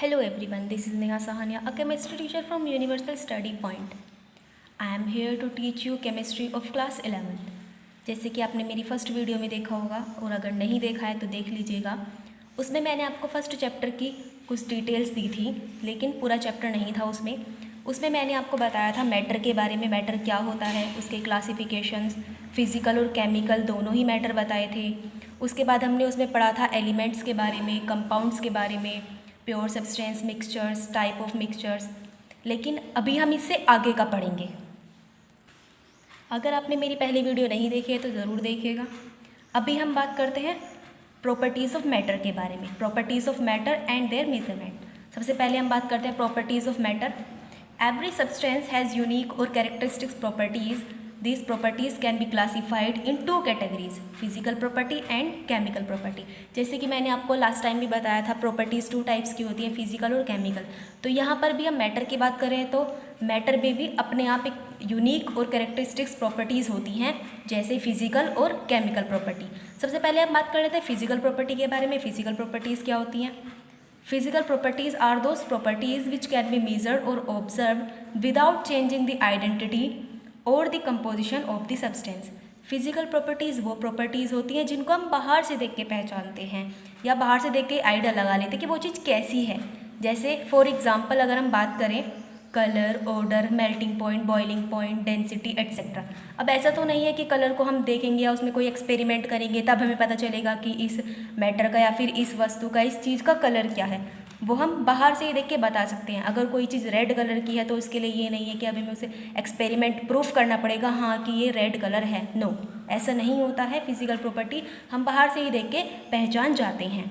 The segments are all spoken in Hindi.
Hello everyone, this is Neha Sahania, a chemistry teacher from Universal Study Point. I am here to teach you chemistry of class 11th. जैसे कि आपने मेरी फर्स्ट वीडियो में देखा होगा और अगर नहीं देखा है तो देख लीजिएगा। उसमें मैंने आपको फर्स्ट चैप्टर की कुछ डिटेल्स दी थी, लेकिन पूरा चैप्टर नहीं था उसमें मैंने आपको बताया था मैटर के बारे में, मैटर क्या होता है, उसके क्लासिफिकेशंस, फिजिकल और केमिकल दोनों ही मैटर बताए थे। उसके बाद हमने उसमें पढ़ा था एलिमेंट्स के बारे में, कंपाउंड्स के बारे में, pure substance, mixtures, type of mixtures. लेकिन अभी हम इससे आगे का पढ़ेंगे। अगर आपने मेरी पहली वीडियो नहीं देखी है तो ज़रूर देखिएगा। अभी हम बात करते हैं प्रॉपर्टीज़ ऑफ मैटर के बारे में, properties of matter and their measurement. सबसे पहले हम बात करते हैं properties of matter. Every substance has unique और characteristics properties. These properties can be classified in two categories, physical property and chemical property। जैसे कि मैंने आपको लास्ट टाइम भी बताया था, प्रॉपर्टीज़ टू टाइप्स की होती हैं, फिजिकल और केमिकल। तो यहाँ पर भी हम मैटर की बात करें तो मैटर में भी अपने आप एक यूनिक और कैरेक्टरिस्टिक्स प्रॉपर्टीज़ होती हैं, जैसे फिजिकल और केमिकल प्रॉपर्टी। सबसे पहले हम बात कर लेते हैं फिजिकल प्रॉपर्टी के बारे में। फिजिकल प्रॉपर्टीज़ क्या होती हैं? Physical properties are those properties which can be measured और observe without changing the identity और the composition of the substance. Physical properties वो प्रॉपर्टीज़ होती हैं जिनको हम बाहर से देख के पहचानते हैं या बाहर से देख के आइडिया लगा लेते हैं कि वो चीज़ कैसी है। जैसे फॉर एग्जांपल अगर हम बात करें colour, order, melting point, boiling point, density etcetera. अब ऐसा तो नहीं है कि कलर को हम देखेंगे या उसमें कोई एक्सपेरिमेंट करेंगे तब हमें पता चलेगा कि इस मैटर का या फिर इस वस्तु का, इस चीज़ का कलर क्या है। वो हम बाहर से ही देख के बता सकते हैं। अगर कोई चीज़ रेड कलर की है तो इसके लिए ये नहीं है कि अभी हमें उसे एक्सपेरिमेंट प्रूफ करना पड़ेगा हाँ कि ये रेड कलर है। नो, ऐसा नहीं होता है। फिजिकल प्रॉपर्टी हम बाहर से ही देख के पहचान जाते हैं।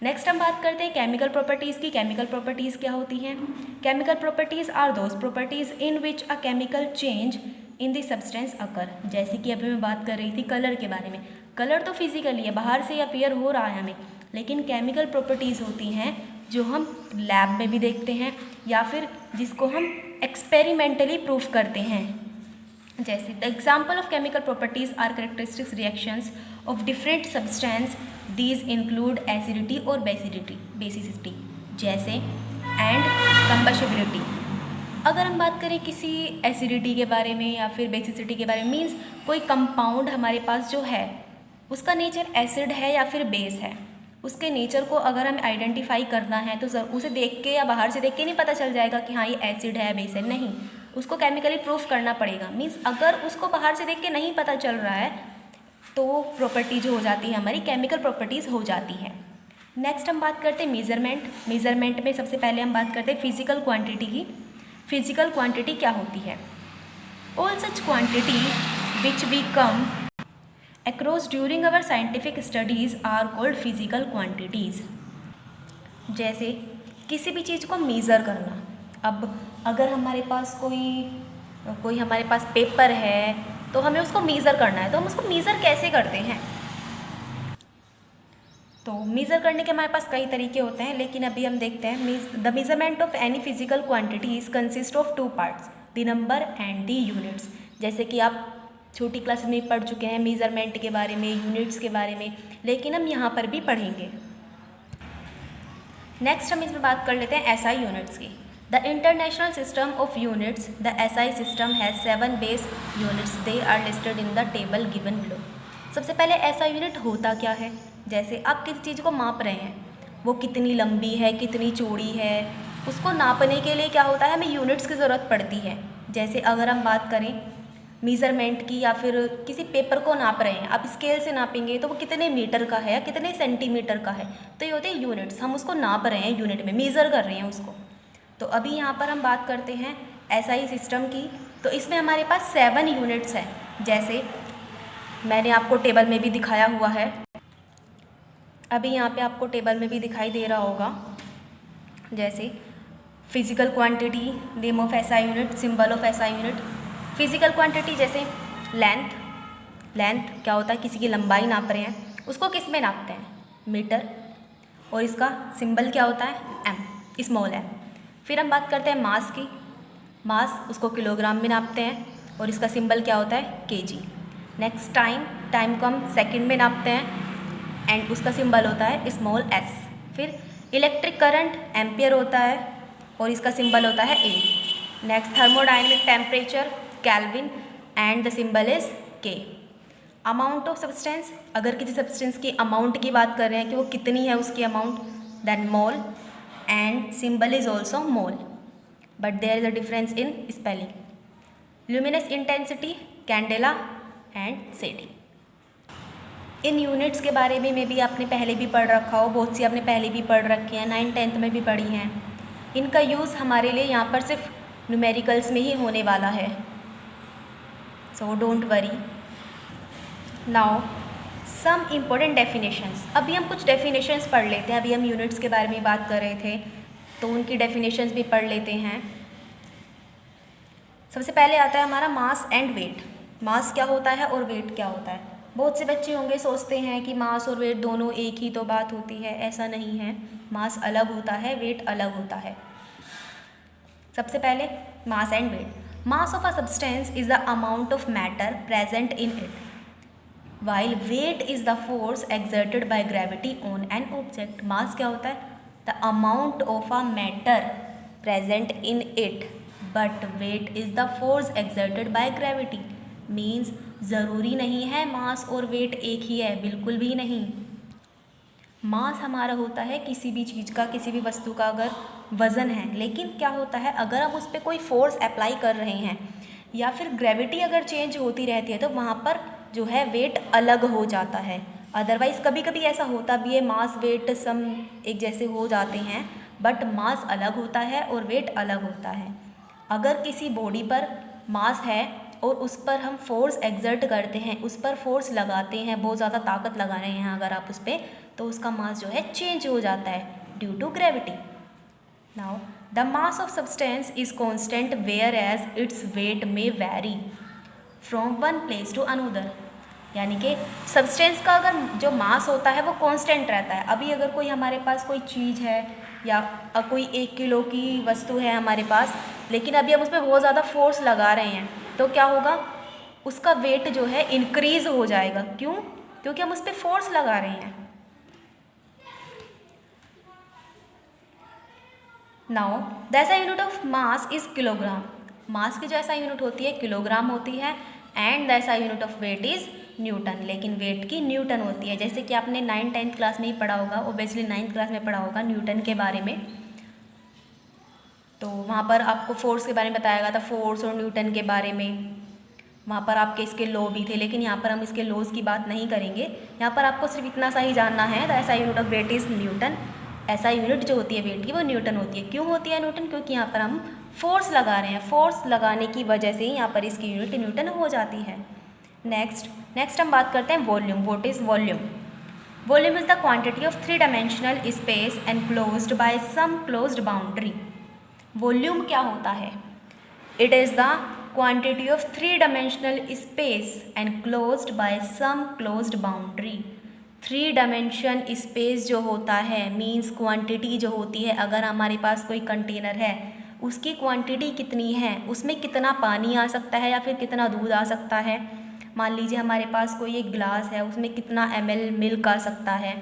नेक्स्ट हम बात करते हैं केमिकल प्रॉपर्टीज़ की। केमिकल प्रॉपर्टीज़ क्या होती हैं? Chemical properties are those properties in which a chemical change in the substance occur. जैसे कि अभी मैं बात कर रही थी कलर के बारे में। कलर तो फिजिकली है, बाहर से अपीयर हो रहा है हमें, लेकिन केमिकल प्रॉपर्टीज़ होती हैं जो हम लैब में भी देखते हैं या फिर जिसको हम एक्सपेरिमेंटली प्रूफ करते हैं। जैसे the example of chemical properties are characteristic reactions of different substance. These include acidity और बेसिसिटी जैसे एंड कंबशिबिलिटी। अगर हम बात करें किसी एसिडिटी के बारे में या फिर बेसिसिटी के बारे में, मीन्स कोई कंपाउंड हमारे पास जो है उसका नेचर एसिड है या फिर बेस है, उसके नेचर को अगर हमें आइडेंटिफाई करना है तो उसे देख के या बाहर से देख के नहीं पता चल जाएगा कि हाँ ये एसिड है, बेस है। नहीं, उसको केमिकली प्रूफ करना पड़ेगा। मीन्स अगर उसको बाहर से देख के नहीं पता चल रहा है तो वो प्रॉपर्टी जो हो जाती है हमारी केमिकल प्रॉपर्टीज़ हो जाती है। नेक्स्ट हम बात करते हैं मेजरमेंट। मेजरमेंट में सबसे पहले हम बात करते हैं फिजिकल क्वांटिटी की। फिजिकल क्वांटिटी क्या होती है? All such quantity which we come across during our scientific studies are called physical quantities। जैसे किसी भी चीज़ को मेज़र करना। अब अगर हमारे पास कोई हमारे पास पेपर है तो हमें उसको मेज़र करना है, तो हम उसको मेज़र कैसे करते हैं? तो मेज़र करने के हमारे पास कई तरीके होते हैं, लेकिन अभी हम देखते हैं the measurement of any physical quantities consist of two parts, the number and the units. जैसे कि आप छोटी क्लास में पढ़ चुके हैं मेज़रमेंट के बारे में, यूनिट्स के बारे में, लेकिन हम यहाँ पर भी पढ़ेंगे। नेक्स्ट हम इसमें बात कर लेते हैं एसआई यूनिट्स की। The international system of units, the SI system has 7 base units. They are listed in the table given below. सबसे पहले एसआई यूनिट होता क्या है? जैसे आप किसी चीज़ को माप रहे हैं, वो कितनी लंबी है, कितनी चौड़ी है, उसको नापने के लिए क्या होता है, हमें यूनिट्स की ज़रूरत पड़ती है। जैसे अगर हम बात करें मेज़रमेंट की या फिर किसी पेपर को नाप रहे हैं, आप स्केल से नापेंगे तो वो कितने मीटर का है या कितने सेंटीमीटर का है, तो ये होते हैं यूनिट्स। हम उसको नाप रहे हैं, यूनिट में मेज़र कर रहे हैं उसको। तो अभी यहाँ पर हम बात करते हैं एसआई सिस्टम की। तो इसमें हमारे पास 7 यूनिट्स हैं, जैसे मैंने आपको टेबल में भी दिखाया हुआ है। अभी यहाँ पे आपको टेबल में भी दिखाई दे रहा होगा, जैसे physical quantity, name of SI unit, symbol of SI unit. Physical quantity जैसे लेंथ क्या होता है, किसी की लंबाई नाप रहे हैं, उसको किस में नापते हैं? मीटर। और इसका सिंबल क्या होता है? M, small m. फिर हम बात करते हैं मास की। मास उसको किलोग्राम में नापते हैं और इसका सिंबल क्या होता है? केजी। नेक्स्ट टाइम को हम सेकंड में नापते हैं एंड उसका सिंबल होता है स्मॉल एस। फिर इलेक्ट्रिक करंट एम्पियर होता है और इसका सिंबल होता है A. Next thermodynamic temperature kelvin and the symbol is K. Amount of substance, अगर किसी सब्सटेंस की अमाउंट की बात कर रहे हैं कि वो कितनी है उसकी amount, then mole and symbol is also mole, but there is a difference in spelling. Luminous intensity candela and CD. इन यूनिट्स के बारे में भी आपने पहले भी पढ़ रखा हो, बहुत सी आपने पहले भी पढ़ रखी हैं, 9th 10th में भी पढ़ी हैं। इनका यूज़ हमारे लिए यहाँ पर सिर्फ न्यूमेरिकल्स में ही होने वाला है, so don't worry. Now some important definitions. अभी हम कुछ डेफिनेशंस पढ़ लेते हैं, अभी हम यूनिट्स के बारे में बात कर रहे थे तो उनकी डेफिनेशंस भी पढ़ लेते हैं। सबसे पहले आता है हमारा मास एंड वेट। मास क्या होता है और वेट क्या होता है। बहुत से बच्चे होंगे सोचते हैं कि मास और वेट दोनों एक ही तो बात होती है, ऐसा नहीं है। मास अलग होता है, वेट अलग होता है। सबसे पहले mass and weight. Mass of a substance is the amount of matter present in it, while weight is the force exerted by gravity on an object। मास क्या होता है? the amount of a matter present in it, but weight is the force exerted by gravity। means ज़रूरी नहीं है मास और वेट एक ही है, बिल्कुल भी नहीं। मास हमारा होता है किसी भी चीज़ का, किसी भी वस्तु का अगर वज़न है, लेकिन क्या होता है अगर हम उस पर कोई फोर्स अप्लाई कर रहे हैं या फिर ग्रेविटी अगर चेंज होती रहती है तो वहाँ पर जो है वेट अलग हो जाता है। अदरवाइज़ कभी कभी ऐसा होता भी है मास वेट सम एक जैसे हो जाते हैं, बट मास अलग होता है और वेट अलग होता है। अगर किसी बॉडी पर मास है और उस पर हम फोर्स एक्सर्ट करते हैं, उस पर फोर्स लगाते हैं, बहुत ज़्यादा ताकत लगा रहे हैं अगर आप उस पर, तो उसका मास जो है चेंज हो जाता है due to gravity. Now the mass of substance is constant whereas its weight may vary from one place to another. यानी कि सब्सटेंस का अगर जो मास होता है वो कांस्टेंट रहता है। अभी अगर कोई हमारे पास कोई चीज़ है या कोई 1 किलो की वस्तु है हमारे पास, लेकिन अभी हम उस पर बहुत ज़्यादा फोर्स लगा रहे हैं, तो क्या होगा उसका वेट जो है इंक्रीज़ हो जाएगा। क्यों? क्योंकि हम उस पर फोर्स लगा रहे हैं। Now the SI unit of mass is kilogram. Mass की जो ऐसा यूनिट होती है किलोग्राम होती है, and the SI unit of weight is newton. लेकिन वेट की न्यूटन होती है, जैसे कि आपने 9th 10th क्लास में ही पढ़ा होगा, ओबियसली 9th क्लास में पढ़ा होगा न्यूटन के बारे में। तो वहाँ पर आपको फोर्स के बारे में बताया गया था, फोर्स और न्यूटन के बारे में। वहाँ पर आपके इसके लॉ भी थे, लेकिन यहाँ पर हम इसके लॉज की बात नहीं करेंगे। यहाँ पर आपको सिर्फ इतना सा ही जानना है, the SI unit of weight is newton. SI unit जो होती है वेट की वो न्यूटन होती है। क्यों होती है न्यूटन? क्योंकि यहाँ पर हम फोर्स लगा रहे हैं, फोर्स लगाने की वजह से ही यहाँ पर इसकी यूनिट न्यूटन हो जाती है। नेक्स्ट हम बात करते हैं volume. What is volume? Volume is the quantity of 3 dimensional space enclosed by some closed boundary. Volume क्या होता है? It is the quantity of 3 dimensional space enclosed by some closed boundary. 3 dimension space जो होता है मीन्स क्वांटिटी जो होती है, अगर हमारे पास कोई कंटेनर है उसकी क्वांटिटी कितनी है, उसमें कितना पानी आ सकता है या फिर कितना दूध आ सकता है। मान लीजिए हमारे पास कोई एक ग्लास है, उसमें कितना ml मिल्क आ सकता है,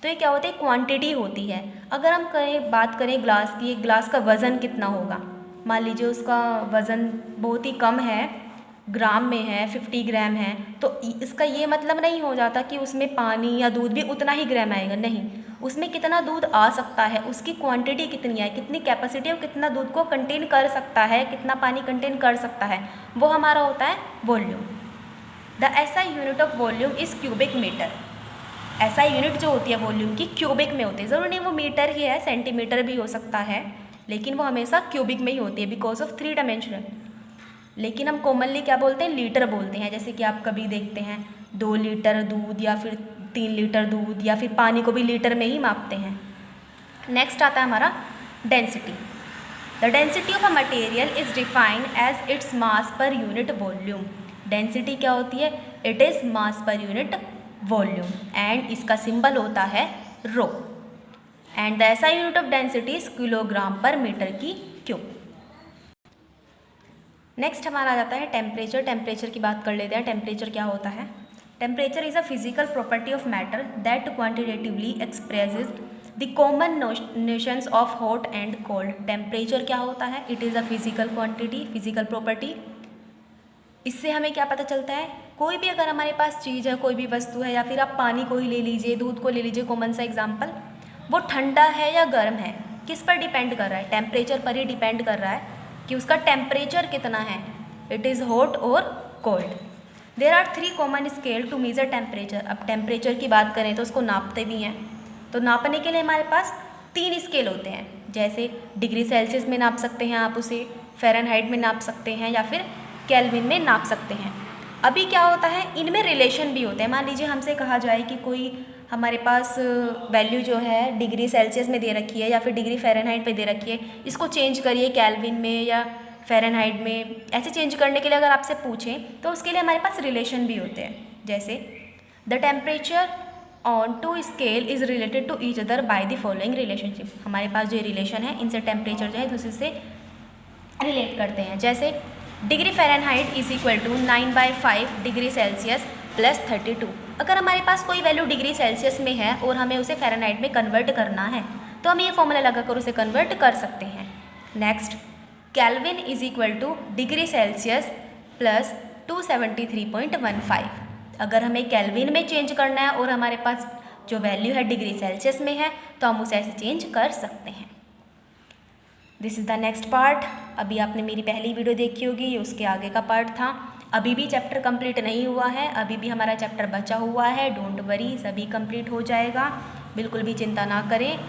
तो ये क्या होती है क्वांटिटी होती है। अगर हम बात करें ग्लास की, एक ग्लास का वज़न कितना होगा, मान लीजिए उसका वज़न बहुत ही कम है, ग्राम में है, 50 ग्राम है, तो इसका ये मतलब नहीं हो जाता कि उसमें पानी या दूध भी उतना ही ग्राम आएगा। नहीं, उसमें कितना दूध आ सकता है, उसकी क्वांटिटी कितनी है, कितनी कैपेसिटी और कितना दूध को कंटेन कर सकता है, कितना पानी कंटेन कर सकता है, वो हमारा होता है volume. The SI unit of volume is cubic metre. SI unit जो होती है वॉल्यूम की क्यूबिक में होती है। ज़रूर नहीं वो मीटर ही है, सेंटीमीटर भी हो सकता है, लेकिन वो हमेशा क्यूबिक में ही होती है बिकॉज ऑफ 3 डायमेंशनल। लेकिन हम कॉमनली क्या बोलते हैं? लीटर बोलते हैं। जैसे कि आप कभी देखते हैं 2 लीटर दूध या फिर 3 लीटर दूध या फिर पानी को भी लीटर में ही मापते हैं। नेक्स्ट आता है हमारा density. The density of a material is defined as its mass per unit volume. Density क्या होती है? It is mass per unit volume, and इसका सिंबल होता है रो। And the SI unit of density is kilogram पर मीटर की क्यूब। नेक्स्ट हमारा आ जाता है टेम्परेचर। टेम्परेचर की बात कर लेते हैं। टेम्परेचर क्या होता है? Temperature is a physical property of matter that quantitatively expresses the common notions of hot and cold. Temperature क्या होता है? It is a physical quantity, physical property. इससे हमें क्या पता चलता है? कोई भी अगर हमारे पास चीज़ है, कोई भी वस्तु है, या फिर आप पानी को ही ले लीजिए, दूध को ले लीजिए, कॉमन सा एग्जाम्पल, वो ठंडा है या गर्म है, किस पर डिपेंड कर रहा है? टेम्परेचर पर ही डिपेंड कर रहा है कि उसका टेम्परेचर कितना है, इट इज़ हॉट और cold. There are 3 common scale to measure temperature. अब टेम्परेचर की बात करें तो उसको नापते भी हैं, तो नापने के लिए हमारे पास 3 स्केल होते हैं। जैसे डिग्री सेल्सियस में नाप सकते हैं आप उसे, फ़ारेनहाइट में नाप सकते हैं, या फिर केल्विन में नाप सकते हैं। अभी क्या होता है, इनमें रिलेशन भी होते हैं। मान लीजिए हमसे कहा जाए कि कोई हमारे पास वैल्यू जो है डिग्री सेल्सियस में दे रखी है या फिर डिग्री फ़ारेनहाइट पे दे रखी है, इसको चेंज करिए केल्विन में या फ़ारेनहाइट में। ऐसे चेंज करने के लिए अगर आपसे पूछें तो उसके लिए हमारे पास रिलेशन भी होते हैं। जैसे the temperature on 2 scale is related to each other by the following relationship. हमारे पास जो रिलेशन है, इनसे टेम्परेचर जो है दूसरे से रिलेट करते हैं। जैसे degree Fahrenheit is equal to 9/5 degree Celsius plus 32। अगर हमारे पास कोई वैल्यू डिग्री सेल्सियस में है और हमें उसे फ़ारेनहाइट में कन्वर्ट करना है, तो हम ये फॉर्मूला लगाकर उसे कन्वर्ट कर सकते हैं। Next, kelvin is equal two degree Celsius plus 273.15। अगर हमें केल्विन में चेंज करना है और हमारे पास जो वैल्यू है डिग्री सेल्सियस में है, तो हम उसे ऐसे चेंज कर सकते हैं। This is the next part. अभी आपने मेरी पहली वीडियो देखी होगी, ये उसके आगे का पार्ट था। अभी भी चैप्टर कंप्लीट नहीं हुआ है, अभी भी हमारा चैप्टर बचा हुआ है। डोंट वरी, सभी कंप्लीट हो जाएगा, बिल्कुल भी चिंता ना करें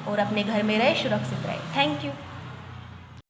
और अपने घर में रहे, सुरक्षित रहे। Thank you.